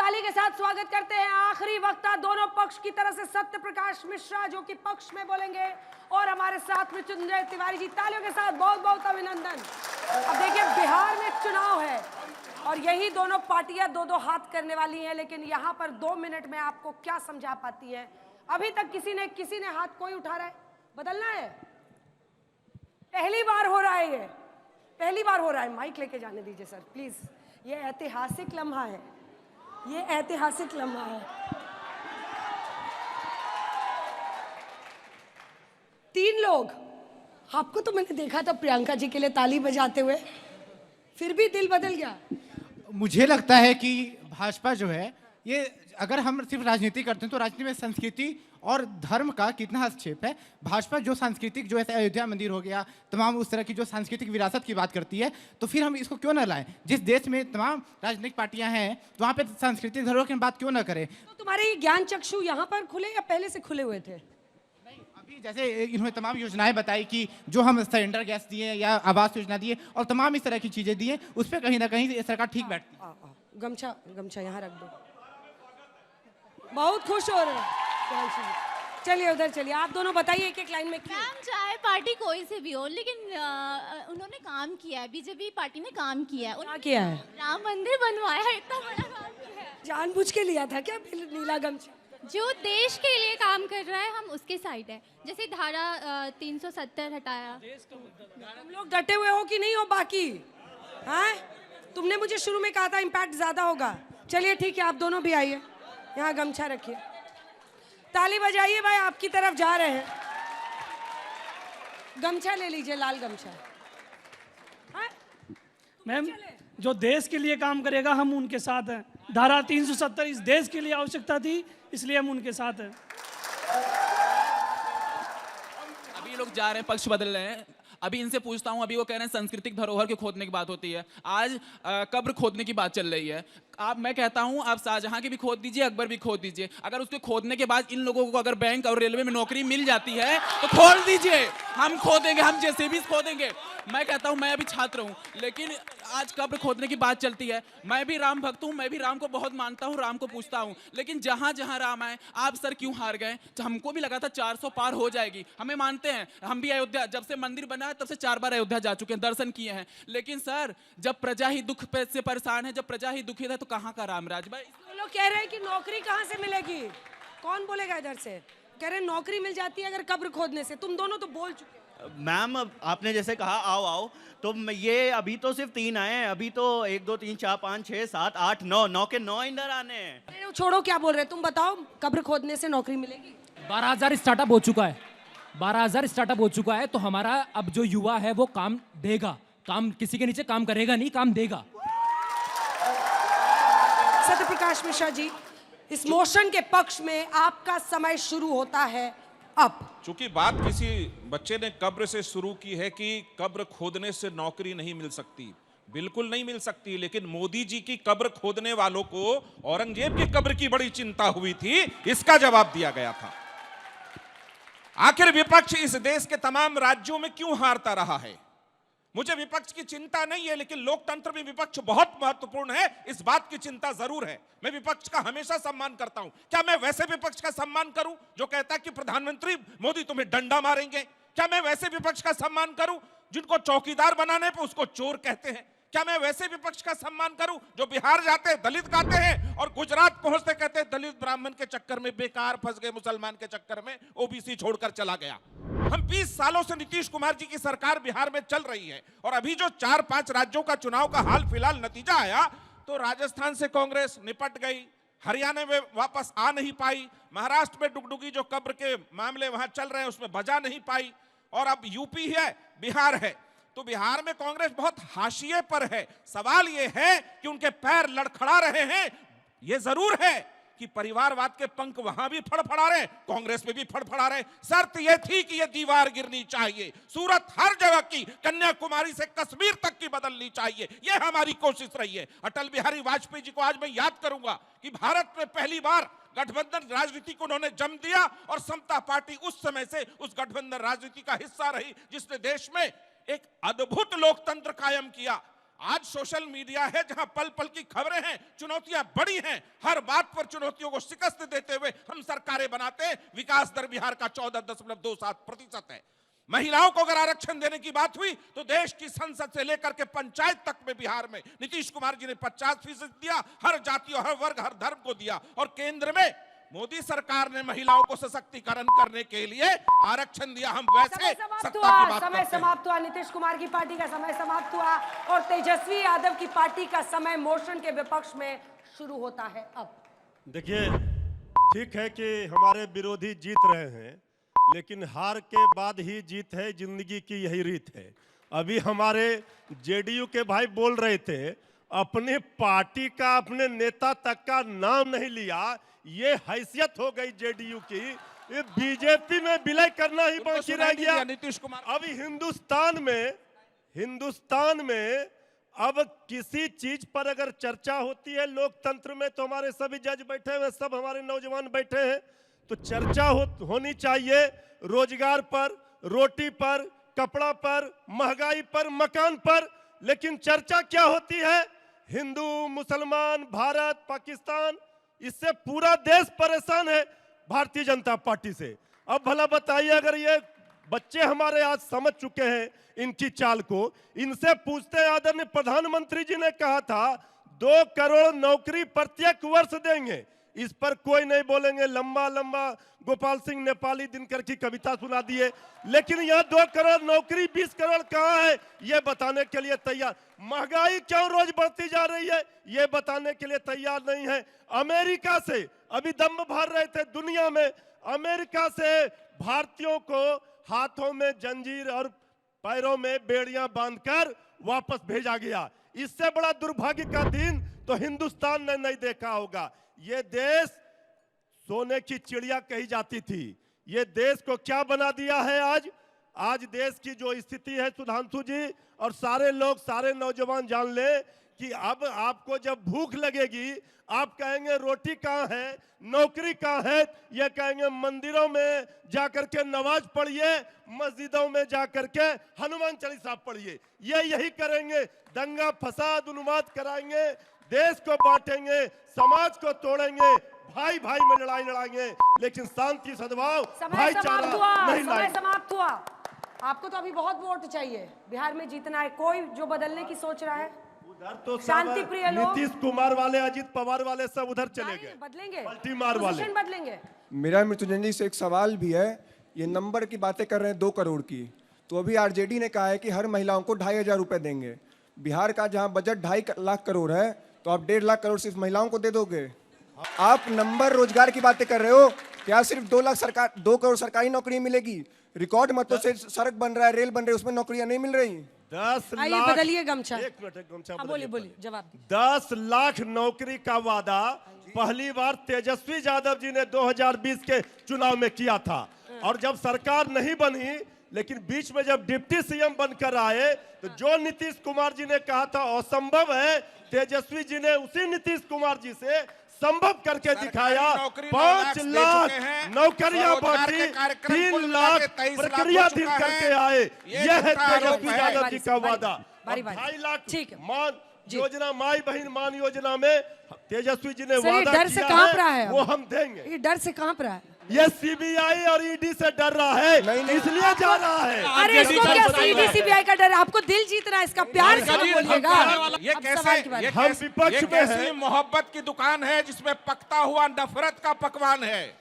ताली के साथ स्वागत करते हैं आखिरी वक्ता दोनों पक्ष की तरफ से सत्य प्रकाश मिश्रा जो कि पक्ष में बोलेंगे और हमारे साथ में मृत्युंजय तिवारी जी। तालियों के साथ बहुत बहुत अभिनंदन। अब देखिए बिहार में चुनाव है और यही दोनों पार्टियां दो दो हाथ करने वाली हैं, लेकिन यहाँ पर 2 मिनट में आपको क्या समझा पाती है? अभी तक किसी ने हाथ कोई उठा रहा है? बदलना है? पहली बार हो रहा है, ये पहली बार हो रहा है। माइक लेके जाने दीजिए सर प्लीज। ये ऐतिहासिक लम्हा है, ये ऐतिहासिक लम्हा है। 3 लोग, आपको तो मैंने देखा था प्रियंका जी के लिए ताली बजाते हुए, फिर भी दिल बदल गया। मुझे लगता है कि भाजपा जो है, ये अगर हम सिर्फ राजनीति करते हैं तो राजनीति में संस्कृति और धर्म का कितना हस्तक्षेप है। भाजपा जो सांस्कृतिक जो ऐसे अयोध्या मंदिर हो गया, तमाम उस तरह की जो सांस्कृतिक विरासत की बात करती है, तो फिर हम इसको क्यों ना लाएं? जिस देश में तमाम राजनीतिक पार्टियां हैं तो वहाँ पे सांस्कृतिक धरोहर की बात क्यों ना करें? तो तुम्हारे ये ज्ञान चक्षु यहाँ पर खुले या पहले से खुले हुए थे? अभी जैसे इन्होंने तमाम योजनाएं बताई कि जो हम सिलेंडर गैस दिए या आवास योजना दिए और तमाम इस तरह की चीजें दिए, उस पर कहीं ना कहीं सरकार ठीक बैठती है। गमछा यहाँ रख दो। बहुत खुश हो रहे हैं। चलिए उधर चलिए, आप दोनों बताइए एक एक लाइन में। मैम चाहे पार्टी कोई से भी हो, लेकिन उन्होंने काम किया है, बीजेपी पार्टी ने काम किया है। क्या किया है? राम मंदिर बनवाया है, इतना बड़ा काम किया है। जानबूझ के लिया था क्या नीला गमछा? जो देश के लिए काम कर रहा है हम उसके साइड है। जैसे धारा 370 हटाया। तुम लोग डटे हुए हो कि नहीं हो बाकी? हाँ, तुमने मुझे शुरू में कहा था इम्पैक्ट ज्यादा होगा। चलिए ठीक है, आप दोनों भी आइए, यहाँ गमछा रखिए, ताली बजाइए भाई, आपकी तरफ जा रहे हैं। गमछा ले लीजिए, लाल गमछा। हाँ? मैम जो देश के लिए काम करेगा हम उनके साथ हैं। धारा 370 इस देश के लिए आवश्यकता थी, इसलिए हम उनके साथ हैं। अभी लोग जा रहे हैं, पक्ष बदल रहे हैं। अभी इनसे पूछता हूं, अभी वो कह रहे हैं सांस्कृतिक धरोहर के खोदने की बात होती है, आज कब्र खोदने की बात चल रही है। मैं कहता हूं आप शाहजहां की भी खोद दीजिए, अकबर भी खोद दीजिए। अगर उसके खोदने के बाद इन लोगों को अगर बैंक और रेलवे में नौकरी मिल जाती है तो खोल दीजिए, हम खोदेंगे, हम जैसे भी खोदेंगे। मैं कहता हूं, मैं अभी छात्र हूं, लेकिन आज कब्र खोदने की बात चलती है। मैं भी राम भक्त हूं, मैं भी राम को बहुत मानता हूं, राम को पूछता हूं, लेकिन जहां जहां राम आए, आप सर क्यों हार गए? हमको भी लगा था 400 पार हो जाएगी, हमें मानते हैं, हम भी अयोध्या जब से मंदिर बना है तब से 4 बार अयोध्या जा चुके हैं, दर्शन किए हैं। लेकिन सर जब प्रजा ही दुख से परेशान है, जब प्रजा ही दुखित है, तो कहाँ का रामराज? भाई लोग कह रहे हैं कि नौकरी कहाँ से मिलेगी? कौन बोलेगा इधर से? कह रहे हैं नौकरी मिल जाती है अगर कब्र खोदने से। तुम दोनों तो बोल चुके हो। मैम आपने जैसे कहा आओ आओ, तो ये अभी तो सिर्फ 3 आए हैं, अभी तो 1 2 3 4 5 6 7 8 9 के 9 इंदर आने हैं। अरे छोड़ो, क्या बोल रहे हैं तुम? बताओ, कब्र खोदने से नौकरी मिलेगी? 12,000 स्टार्टअप हो चुका है, 12,000 स्टार्टअप हो चुका है। तो हमारा अब जो युवा है वो काम देगा, काम किसी के नीचे काम करेगा नहीं, काम देगा। सत्य प्रकाश मिश्रा जी, इस मोशन के पक्ष में आपका समय शुरू होता है अब। चूंकि बात किसी बच्चे ने कब्र से शुरू की है कि कब्र खोदने से नौकरी नहीं मिल सकती, बिल्कुल नहीं मिल सकती, लेकिन मोदी जी की कब्र खोदने वालों को औरंगजेब की कब्र की बड़ी चिंता हुई थी, इसका जवाब दिया गया था। आखिर विपक्ष इस देश के तमाम राज्यों में क्यों हारता रहा है? मुझे विपक्ष की चिंता नहीं है, लेकिन लोकतंत्र में विपक्ष बहुत महत्वपूर्ण है, इस बात की चिंता जरूर है। मैं विपक्ष का हमेशा सम्मान करता हूं। क्या मैं वैसे विपक्ष का सम्मान करूं जो कहता है कि प्रधानमंत्री मोदी तुम्हें डंडा मारेंगे? क्या मैं वैसे विपक्ष का सम्मान करूं जिनको चौकीदार बनाने पर उसको चोर कहते हैं? क्या मैं वैसे विपक्ष का सम्मान करूं जो बिहार जाते हैं दलित गाते हैं और गुजरात पहुंचते कहते हैं दलित ब्राह्मण के चक्कर में बेकार फंस गए, मुसलमान के चक्कर में ओबीसी छोड़कर चला गया? हम 20 सालों से नीतीश कुमार जी की सरकार बिहार में चल रही है और अभी जो 4-5 राज्यों का चुनाव का हाल फिलहाल नतीजा आया, तो राजस्थान से कांग्रेस निपट गई, हरियाणा में वापस आ नहीं पाई, महाराष्ट्र में डुगडुगी जो कब्र के मामले वहां चल रहे हैं उसमें बजा नहीं पाई, और अब यूपी है, बिहार है। तो बिहार में कांग्रेस बहुत हाशिए पर है। सवाल यह है कि उनके पैर लड़खड़ा रहे हैं। यह जरूर है कि परिवारवाद के पंख वहां भी फड़फड़ा रहे, कांग्रेस में भी फड़फड़ा रहे। शर्त यह थी कि यह दीवार गिरनी चाहिए, सूरत हर जगह की, कन्याकुमारी से कश्मीर तक की बदलनी चाहिए, यह हमारी कोशिश रही है। अटल बिहारी वाजपेयी जी को आज मैं याद करूंगा कि भारत में पहली बार गठबंधन राजनीति को उन्होंने जम दिया और समता पार्टी उस समय से उस गठबंधन राजनीति का हिस्सा रही जिसने देश में एक अद्भुत लोकतंत्र कायम किया। आज सोशल मीडिया है जहां पल पल की खबरें हैं, चुनौतियां बड़ी हैं, हर बात पर चुनौतियों को शिकस्त देते हुए हम सरकारें बनाते हैं। विकास दर बिहार का 14.27% है। महिलाओं को अगर आरक्षण देने की बात हुई तो देश की संसद से लेकर के पंचायत तक में बिहार में नीतीश कुमार जी ने 50% दिया, हर जाति और हर वर्ग हर धर्म को दिया। और केंद्र में मोदी सरकार ने महिलाओं को सशक्तिकरण करने के लिए आरक्षण दिया। हम वैसे सत्ता की बात समय करते हैं। समाप्त हुआ। नीतीश कुमार की पार्टी का समय समाप्त हुआ और तेजस्वी यादव की पार्टी का समय मोशन के विपक्ष में शुरू होता है। अब देखिए, ठीक है कि हमारे विरोधी जीत रहे हैं, लेकिन हार के बाद ही जीत है, जिंदगी की यही रीत है। अभी हमारे जेडीयू के भाई बोल रहे थे, अपनी पार्टी का अपने नेता तक का नाम नहीं लिया, ये हैसियत हो गई जेडीयू की। ये बीजेपी में विलय करना ही बाकी रह गया। नीतीश कुमार अभी हिंदुस्तान में अब किसी चीज पर अगर चर्चा होती है लोकतंत्र में, तो हमारे सभी जज बैठे हुए, सब हमारे नौजवान बैठे हैं, तो चर्चा होनी चाहिए रोजगार पर, रोटी पर, कपड़ा पर, महंगाई पर, मकान पर। लेकिन चर्चा क्या होती है? हिंदू, मुसलमान, भारत, पाकिस्तान, इससे पूरा देश परेशान है भारतीय जनता पार्टी से। अब भला बताइए, अगर ये बच्चे हमारे आज समझ चुके हैं इनकी चाल को, इनसे पूछते हैं, आदरणीय प्रधानमंत्री जी ने कहा था 2 करोड़ नौकरी प्रत्येक वर्ष देंगे, इस पर कोई नहीं बोलेंगे। लंबा लंबा गोपाल सिंह नेपाली दिनकर की कविता सुना दिए, लेकिन यहाँ 2 करोड़ नौकरी 20 करोड़ कहाँ है ये बताने के लिए तैयार। महंगाई क्यों रोज बढ़ती जा रही है ये बताने के लिए तैयार नहीं है। अमेरिका से अभी दम भर रहे थे दुनिया में, अमेरिका से भारतीयों को हाथों में जंजीर और पैरों में बेड़ियां बांधकर वापस भेजा गया। इससे बड़ा दुर्भाग्य का दिन तो हिंदुस्तान ने नहीं देखा होगा। ये देश सोने की चिड़िया कही जाती थी, ये देश को क्या बना दिया है आज देश की जो स्थिति है, सुधांशु जी और सारे लोग, सारे नौजवान जान ले कि अब आपको जब भूख लगेगी, आप कहेंगे रोटी कहाँ है, नौकरी कहाँ है, ये कहेंगे मंदिरों में जाकर के नमाज पढ़िए, मस्जिदों में जाकर के हनुमान चालीसा पढ़िए। ये यही करेंगे, दंगा फसाद उन्माद कराएंगे, देश को बांटेंगे, समाज को तोड़ेंगे, भाई भाई में लड़ाई लड़ाएंगे, लेकिन शांति सद्भाव भाईचारा नहीं समय लाएंगे। समाप्त हुआ। आपको तो अभी बहुत वोट चाहिए, बिहार में जीतना है। कोई जो बदलने की सोच रहा है? उधर तो शांति प्रिय लोग, नीतीश कुमार वाले, अजित पवार वाले सब उधर चले गए, बदलेंगे, पलटी मार वाले पोजीशन बदलेंगे। मेरा मृत्युंजय जी से एक सवाल भी है। ये नंबर की बातें कर रहे हैं 2 करोड़ की, तो अभी आरजेडी ने कहा है कि हर महिलाओं को 2500 रुपए देंगे। बिहार का जहां बजट 2.5 लाख करोड़ है, तो आप 1.5 लाख करोड़ सिर्फ महिलाओं को दे दोगे? आप नंबर रोजगार की बातें कर रहे हो, क्या सिर्फ 2 करोड़ सरकारी नौकरी मिलेगी? रिकॉर्ड मतों से सड़क बन रहा है, रेल बन रही है, उसमें नौकरियां नहीं मिल रही। 10 आइए लाख, बदलिए गमछा। एक मिनट गमछा हाँ, बदलिए। बोलिए जवाब दीजिए। 10 लाख नौकरी का वादा पहली बार तेजस्वी यादव जी ने 2020 के चुनाव में किया था, और जब सरकार नहीं बनी, लेकिन बीच में जब डिप्टी सीएम बनकर आए, तो जो नीतीश कुमार जी ने कहा था असंभव है, तेजस्वी जी ने उसी नीतीश कुमार जी से संभव करके दिखाया। 5 लाख नौकरियां बांटी, 3 लाख प्रक्रिया दिन करके आए। यह है तेजस्वी यादव जी का वादा। 2.5 लाख मान योजना, माई बहन मान योजना में तेजस्वी जी ने वादा डर से कहां पर है? वो हम देंगे। ये डर से कहां पर है? ये सीबीआई और ईडी से डर रहा है, इसलिए जा रहा है। अरे इसको क्या सीडी सीबीआई का डर है? आपको दिल जीतना है, इसका प्यार से बोलिएगा। ये अब सवाल की बात। कैसी मोहब्बत की दुकान है जिसमें पकता हुआ नफरत का पकवान है।